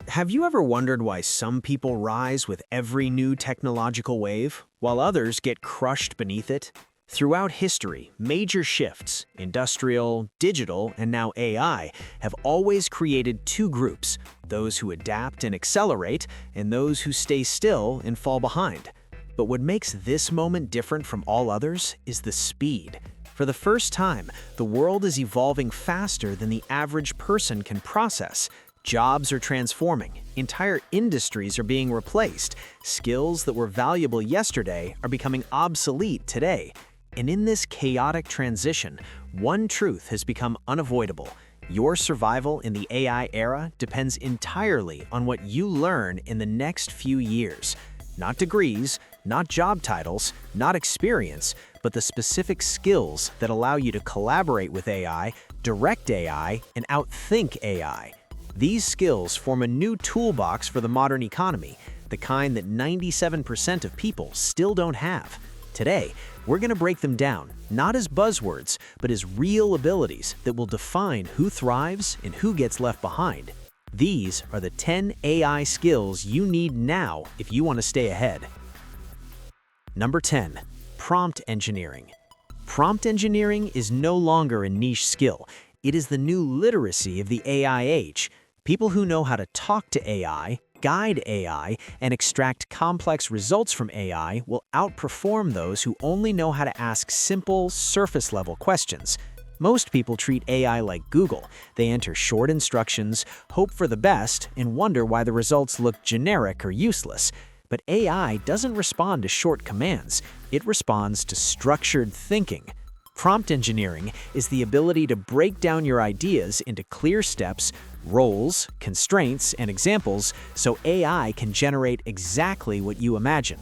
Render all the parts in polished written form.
Have you ever wondered why some people rise with every new technological wave, while others get crushed beneath it? Throughout history, major shifts, industrial, digital, and now AI, have always created two groups, those who adapt and accelerate, and those who stay still and fall behind. But what makes this moment different from all others is the speed. For the first time, the world is evolving faster than the average person can process. Jobs are transforming, entire industries are being replaced, skills that were valuable yesterday are becoming obsolete today. And in this chaotic transition, one truth has become unavoidable. Your survival in the AI era depends entirely on what you learn in the next few years. Not degrees, not job titles, not experience, but the specific skills that allow you to collaborate with AI, direct AI, and outthink AI. These skills form a new toolbox for the modern economy, the kind that 97% of people still don't have. Today, we're going to break them down, not as buzzwords, but as real abilities that will define who thrives and who gets left behind. These are the 10 AI skills you need now if you want to stay ahead. Number 10. Prompt engineering. Prompt engineering is no longer a niche skill. It is the new literacy of the AI age. People who know how to talk to AI, guide AI, and extract complex results from AI will outperform those who only know how to ask simple, surface-level questions. Most people treat AI like Google. They enter short instructions, hope for the best, and wonder why the results look generic or useless. But AI doesn't respond to short commands. It responds to structured thinking. Prompt engineering is the ability to break down your ideas into clear steps, roles, constraints, and examples so AI can generate exactly what you imagine.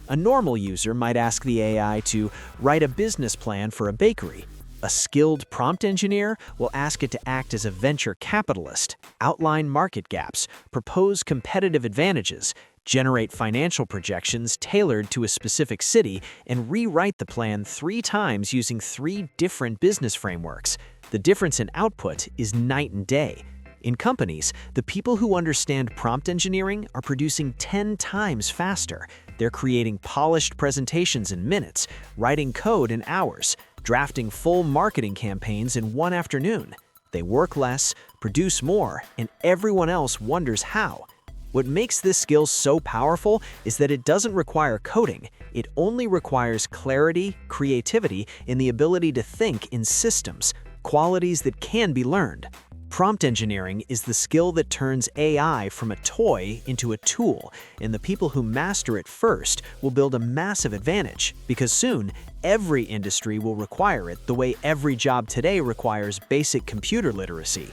A normal user might ask the AI to write a business plan for a bakery. A skilled prompt engineer will ask it to act as a venture capitalist, outline market gaps, propose competitive advantages, generate financial projections tailored to a specific city, and rewrite the plan 3 times using 3 different business frameworks. The difference in output is night and day. In companies, the people who understand prompt engineering are producing 10 times faster. They're creating polished presentations in minutes, writing code in hours, drafting full marketing campaigns in one afternoon. They work less, produce more, and everyone else wonders how. What makes this skill so powerful is that it doesn't require coding. It only requires clarity, creativity, and the ability to think in systems, qualities that can be learned. Prompt engineering is the skill that turns AI from a toy into a tool, and the people who master it first will build a massive advantage, because soon, every industry will require it the way every job today requires basic computer literacy.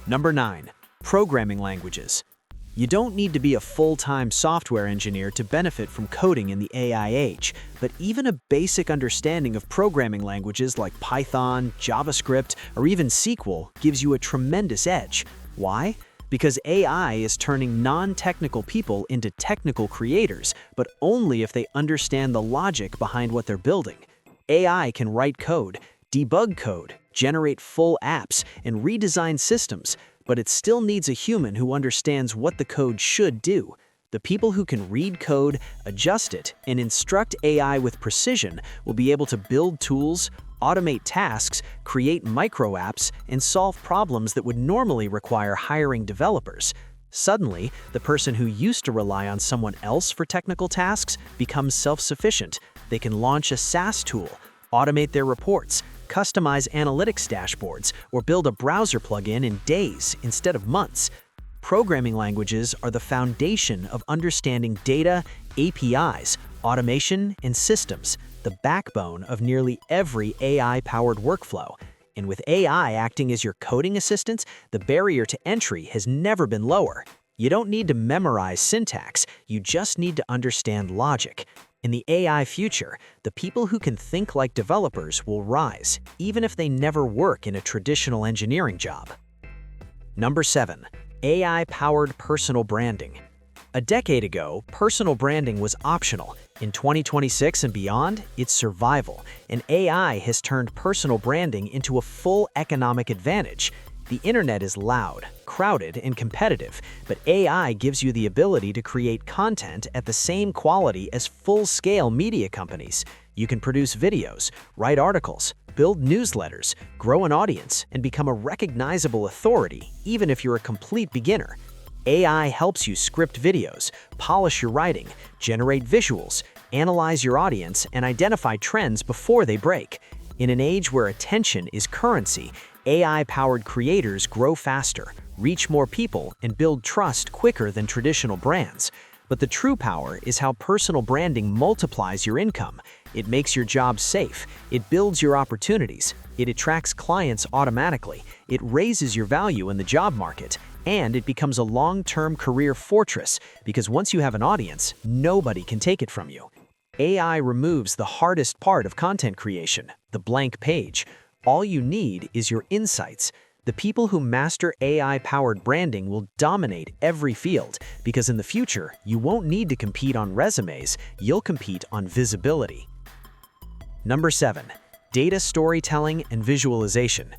Number 9. Programming languages. You don't need to be a full-time software engineer to benefit from coding in the AI age, but even a basic understanding of programming languages like Python, JavaScript, or even SQL gives you a tremendous edge. Why? Because AI is turning non-technical people into technical creators, but only if they understand the logic behind what they're building. AI can write code, debug code, generate full apps, and redesign systems, but it still needs a human who understands what the code should do. The people who can read code, adjust it, and instruct AI with precision will be able to build tools, automate tasks, create micro-apps, and solve problems that would normally require hiring developers. Suddenly, the person who used to rely on someone else for technical tasks becomes self-sufficient. They can launch a SaaS tool, automate their reports, customize analytics dashboards, or build a browser plugin in days instead of months. Programming languages are the foundation of understanding data, APIs, automation, and systems, the backbone of nearly every AI-powered workflow. And with AI acting as your coding assistant, the barrier to entry has never been lower. You don't need to memorize syntax, you just need to understand logic. In the AI future, the people who can think like developers will rise, even if they never work in a traditional engineering job. Number 7. AI-powered personal branding. A decade ago, personal branding was optional. In 2026 and beyond, it's survival, and AI has turned personal branding into a full economic advantage. The internet is loud, crowded, and competitive, but AI gives you the ability to create content at the same quality as full-scale media companies. You can produce videos, write articles, build newsletters, grow an audience, and become a recognizable authority, even if you're a complete beginner. AI helps you script videos, polish your writing, generate visuals, analyze your audience, and identify trends before they break. In an age where attention is currency, AI-powered creators grow faster, reach more people, and build trust quicker than traditional brands. But the true power is how personal branding multiplies your income. It makes your job safe, it builds your opportunities, it attracts clients automatically, it raises your value in the job market, and it becomes a long-term career fortress because once you have an audience, nobody can take it from you. AI removes the hardest part of content creation, the blank page. All you need is your insights. The people who master AI-powered branding will dominate every field because in the future, you won't need to compete on resumes, you'll compete on visibility. Number 7. Data storytelling and visualization.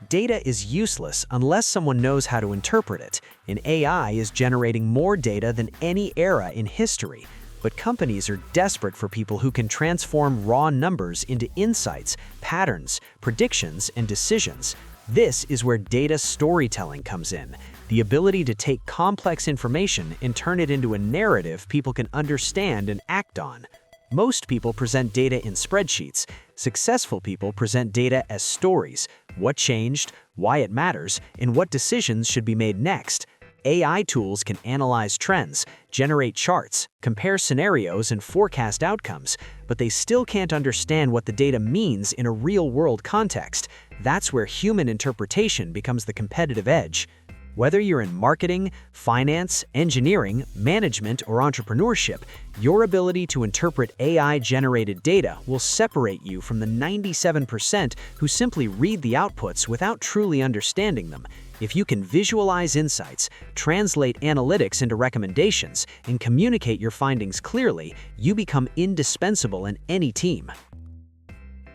Data is useless unless someone knows how to interpret it, and AI is generating more data than any era in history. But companies are desperate for people who can transform raw numbers into insights, patterns, predictions, and decisions. This is where data storytelling comes in, the ability to take complex information and turn it into a narrative people can understand and act on. Most people present data in spreadsheets. Successful people present data as stories: what changed, why it matters, and what decisions should be made next. AI tools can analyze trends, generate charts, compare scenarios, and forecast outcomes, but they still can't understand what the data means in a real-world context. That's where human interpretation becomes the competitive edge. Whether you're in marketing, finance, engineering, management, or entrepreneurship, your ability to interpret AI-generated data will separate you from the 97% who simply read the outputs without truly understanding them. If you can visualize insights, translate analytics into recommendations, and communicate your findings clearly, you become indispensable in any team.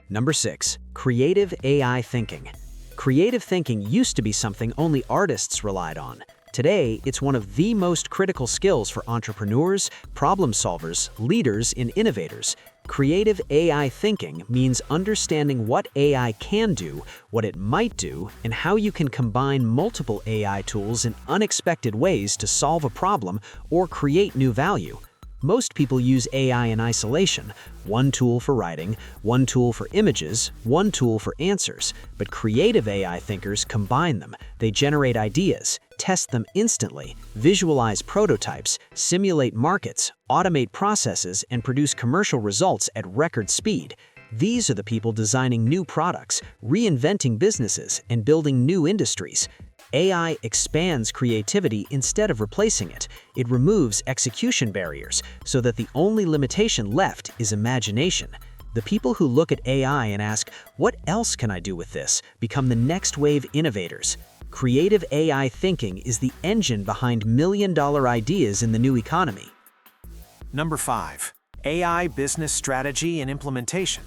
Number 6. Creative AI thinking. Creative thinking used to be something only artists relied on. Today, it's one of the most critical skills for entrepreneurs, problem solvers, leaders, and innovators. Creative AI thinking means understanding what AI can do, what it might do, and how you can combine multiple AI tools in unexpected ways to solve a problem or create new value. Most people use AI in isolation, one tool for writing, one tool for images, one tool for answers. But creative AI thinkers combine them. They generate ideas, test them instantly, visualize prototypes, simulate markets, automate processes, and produce commercial results at record speed. These are the people designing new products, reinventing businesses, and building new industries. AI expands creativity instead of replacing it. It removes execution barriers so that the only limitation left is imagination. The people who look at AI and ask, "What else can I do with this?" become the next wave innovators. Creative AI thinking is the engine behind million-dollar ideas in the new economy. Number 5. AI business strategy and implementation.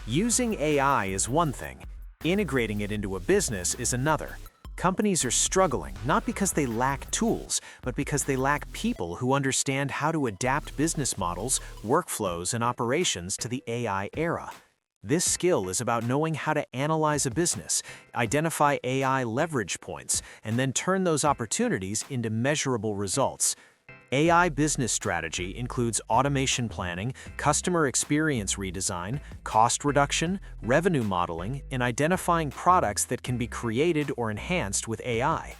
Using AI is one thing. Integrating it into a business is another. Companies are struggling not because they lack tools, but because they lack people who understand how to adapt business models, workflows, and operations to the AI era. This skill is about knowing how to analyze a business, identify AI leverage points, and then turn those opportunities into measurable results. AI business strategy includes automation planning, customer experience redesign, cost reduction, revenue modeling, and identifying products that can be created or enhanced with AI.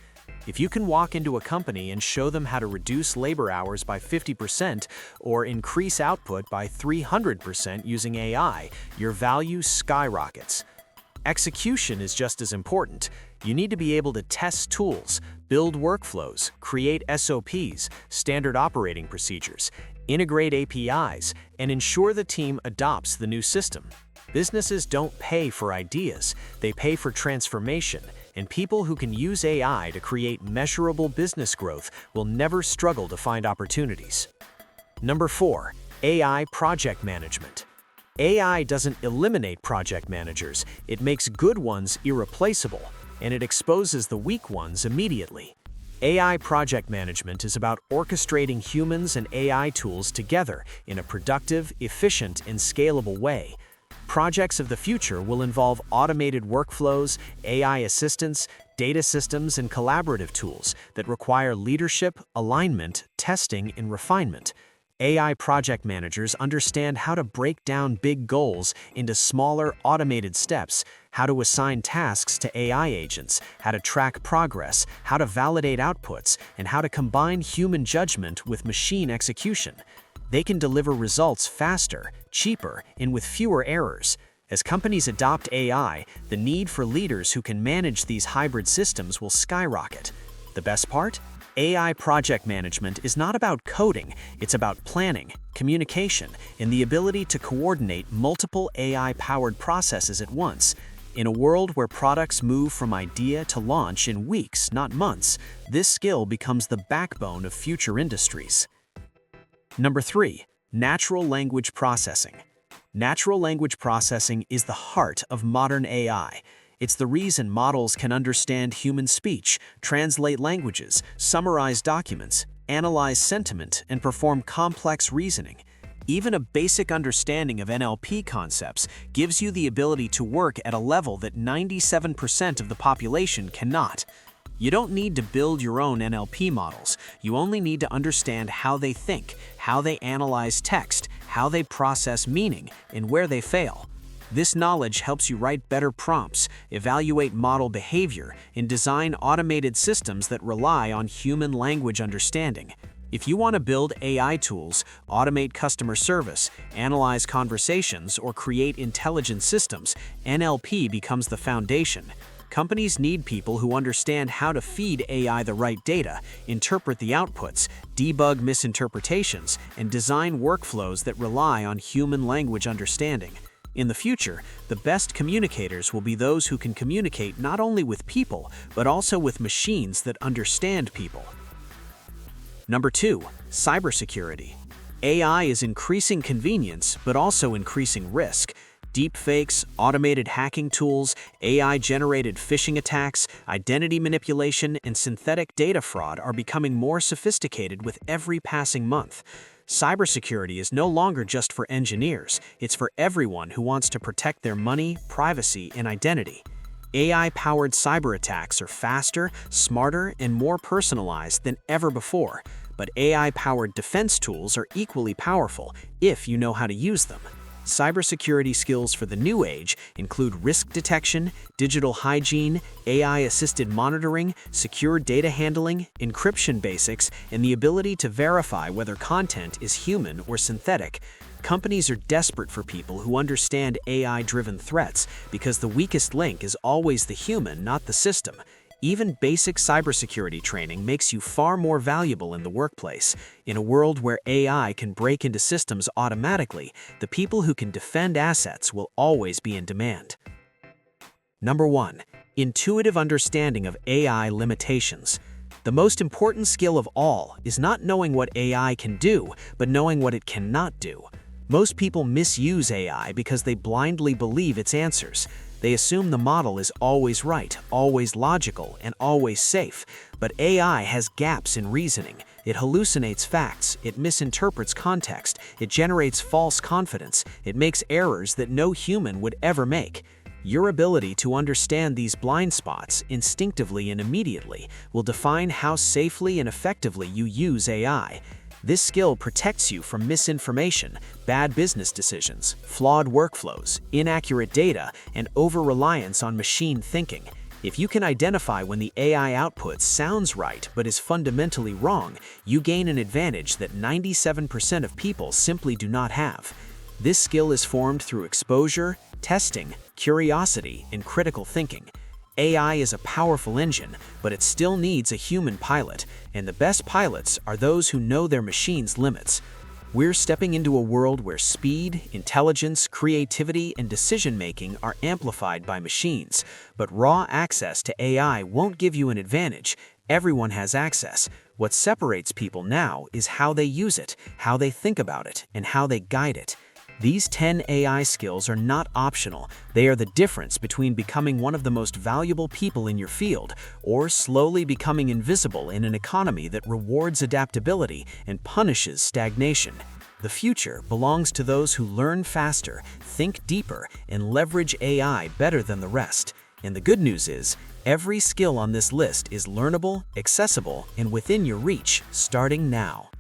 If you can walk into a company and show them how to reduce labor hours by 50% or increase output by 300% using AI, your value skyrockets. Execution is just as important. You need to be able to test tools, build workflows, create SOPs, standard operating procedures, integrate APIs, and ensure the team adopts the new system. Businesses don't pay for ideas, they pay for transformation, and people who can use AI to create measurable business growth will never struggle to find opportunities. Number 4. AI project management. AI doesn't eliminate project managers, it makes good ones irreplaceable. and it exposes the weak ones immediately. AI project management is about orchestrating humans and AI tools together in a productive, efficient, and scalable way. Projects of the future will involve automated workflows, AI assistants, data systems, and collaborative tools that require leadership, alignment, testing, and refinement. AI project managers understand how to break down big goals into smaller, automated steps, how to assign tasks to AI agents, how to track progress, how to validate outputs, and how to combine human judgment with machine execution. They can deliver results faster, cheaper, and with fewer errors. As companies adopt AI, the need for leaders who can manage these hybrid systems will skyrocket. The best part? AI project management is not about coding, it's about planning, communication, and the ability to coordinate multiple AI-powered processes at once. In a world where products move from idea to launch in weeks, not months, this skill becomes the backbone of future industries. Number 3. Natural language processing. Natural language processing is the heart of modern AI. It's the reason models can understand human speech, translate languages, summarize documents, analyze sentiment, and perform complex reasoning. Even a basic understanding of NLP concepts gives you the ability to work at a level that 97% of the population cannot. You don't need to build your own NLP models. You only need to understand how they think, how they analyze text, how they process meaning, and where they fail. This knowledge helps you write better prompts, evaluate model behavior, and design automated systems that rely on human language understanding. If you want to build AI tools, automate customer service, analyze conversations, or create intelligent systems, NLP becomes the foundation. Companies need people who understand how to feed AI the right data, interpret the outputs, debug misinterpretations, and design workflows that rely on human language understanding. In the future, the best communicators will be those who can communicate not only with people, but also with machines that understand people. Number 2. Cybersecurity. AI is increasing convenience, but also increasing risk. Deepfakes, automated hacking tools, AI-generated phishing attacks, identity manipulation, and synthetic data fraud are becoming more sophisticated with every passing month. Cybersecurity is no longer just for engineers, it's for everyone who wants to protect their money, privacy, and identity. AI-powered cyber attacks are faster, smarter, and more personalized than ever before, but AI-powered defense tools are equally powerful if you know how to use them. Cybersecurity skills for the new age include risk detection, digital hygiene, AI-assisted monitoring, secure data handling, encryption basics, and the ability to verify whether content is human or synthetic. Companies are desperate for people who understand AI-driven threats because the weakest link is always the human, not the system. Even basic cybersecurity training makes you far more valuable in the workplace. In a world where AI can break into systems automatically, the people who can defend assets will always be in demand. Number 1. Intuitive understanding of AI limitations. The most important skill of all is not knowing what AI can do, but knowing what it cannot do. Most people misuse AI because they blindly believe its answers. They assume the model is always right, always logical, and always safe. But AI has gaps in reasoning. It hallucinates facts, it misinterprets context, it generates false confidence, it makes errors that no human would ever make. Your ability to understand these blind spots instinctively and immediately will define how safely and effectively you use AI. This skill protects you from misinformation, bad business decisions, flawed workflows, inaccurate data, and over-reliance on machine thinking. If you can identify when the AI output sounds right but is fundamentally wrong, you gain an advantage that 97% of people simply do not have. This skill is formed through exposure, testing, curiosity, and critical thinking. AI is a powerful engine, but it still needs a human pilot, and the best pilots are those who know their machine's limits. We're stepping into a world where speed, intelligence, creativity, and decision-making are amplified by machines, but raw access to AI won't give you an advantage. Everyone has access. What separates people now is how they use it, how they think about it, and how they guide it. These 10 AI skills are not optional. They are the difference between becoming one of the most valuable people in your field or slowly becoming invisible in an economy that rewards adaptability and punishes stagnation. The future belongs to those who learn faster, think deeper, and leverage AI better than the rest. And the good news is, every skill on this list is learnable, accessible, and within your reach starting now.